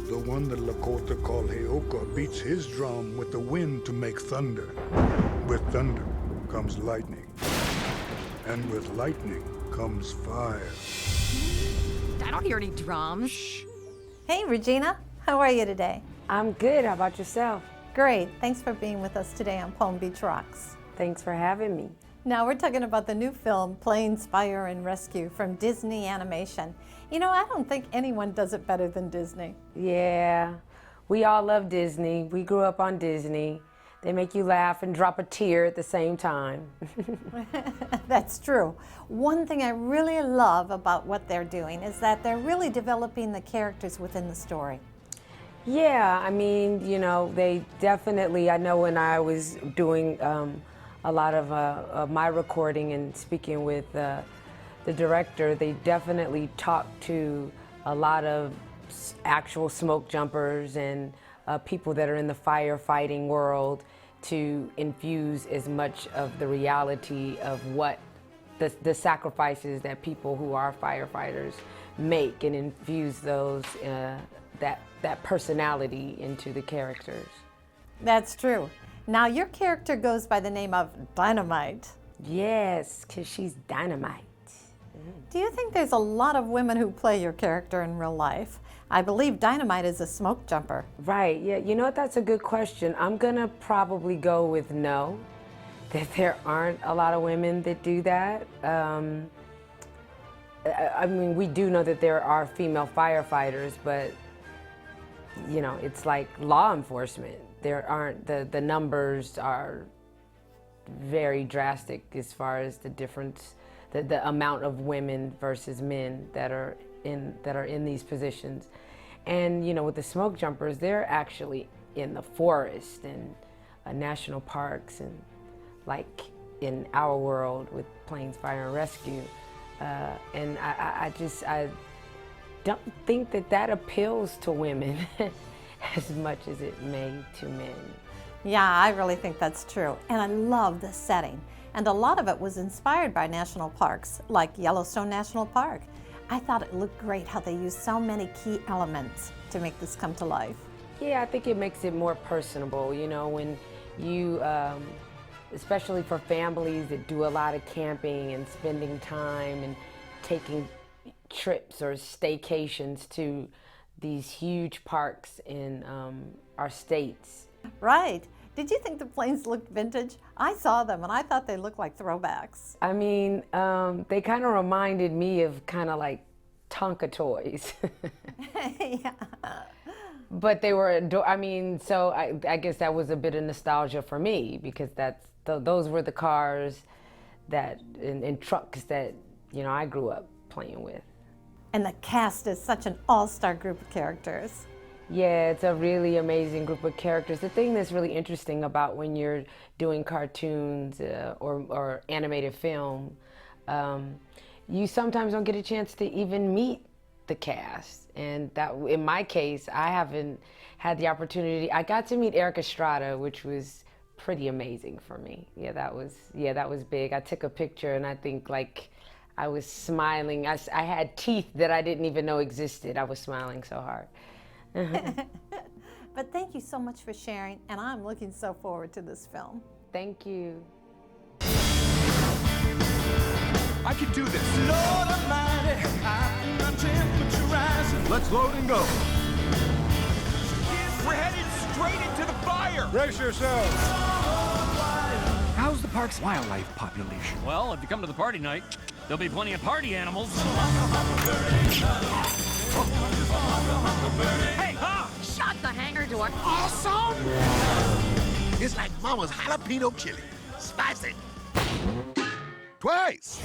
the one that Lakota called Heoka, beats his drum with the wind to make thunder. With thunder comes lightning. And with lightning comes fire. I don't hear any drums. Shh. Hey, Regina. How are you today? I'm good. How about yourself? Great. Thanks for being with us today on Palm Beach Rocks. Thanks for having me. Now we're talking about the new film, Planes, Fire, and Rescue from Disney Animation. You know, I don't think anyone does it better than Disney. Yeah, we all love Disney. We grew up on Disney. They make you laugh and drop a tear at the same time. That's true. One thing I really love about what they're doing is that they're really developing the characters within the story. Yeah, I mean, you know, they definitely, I know when I was doing a lot of my recording and speaking with the director, they definitely talked to a lot of actual smoke jumpers and people that are in the firefighting world to infuse as much of the reality of what the sacrifices that people who are firefighters make, and infuse those that personality into the characters. That's true. Now your character goes by the name of Dynamite. Yes, because she's dynamite. Do you think there's a lot of women who play your character in real life? I believe Dynamite is a smoke jumper. Right, yeah, you know what, that's a good question. I'm gonna probably go with no, that there aren't a lot of women that do that. I mean, we do know that there are female firefighters, but you know, it's like law enforcement. There aren't, the numbers are very drastic as far as the difference, the amount of women versus men that are in these positions. And you know, with the smoke jumpers, they're actually in the forest and national parks, and like in our world with Planes, Fire, and Rescue. And I don't think that appeals to women as much as it may to men. Yeah, I really think that's true. And I love the setting. And a lot of it was inspired by national parks, like Yellowstone National Park. I thought it looked great how they used so many key elements to make this come to life. Yeah, I think it makes it more personable, you know, when you, especially for families that do a lot of camping and spending time and taking trips or staycations to these huge parks in our states. Right. Did you think the planes looked vintage? I saw them and I thought they looked like throwbacks. I mean, they kind of reminded me of kind of like Tonka toys. Yeah. But they were, I mean, so I guess that was a bit of nostalgia for me, because those were the cars that and trucks that, you know, I grew up playing with. And the cast is such an all-star group of characters. Yeah, it's a really amazing group of characters. The thing that's really interesting about when you're doing cartoons or animated film, you sometimes don't get a chance to even meet the cast. And that, in my case, I haven't had the opportunity. I got to meet Eric Estrada, which was pretty amazing for me. Yeah, that was big. I took a picture and I think like I was smiling. I had teeth that I didn't even know existed. I was smiling so hard. But thank you so much for sharing, and I'm looking so forward to this film. Thank you. I can do this. Lord Almighty, my temperature rising. Let's load and go. We're headed straight into the fire. Brace yourselves. How's the park's wildlife population? Well, if you come to the party night, there'll be plenty of party animals. Hey, ha! Shut the hangar door. Awesome! It's like Mama's jalapeno chili. Spicy. Twice.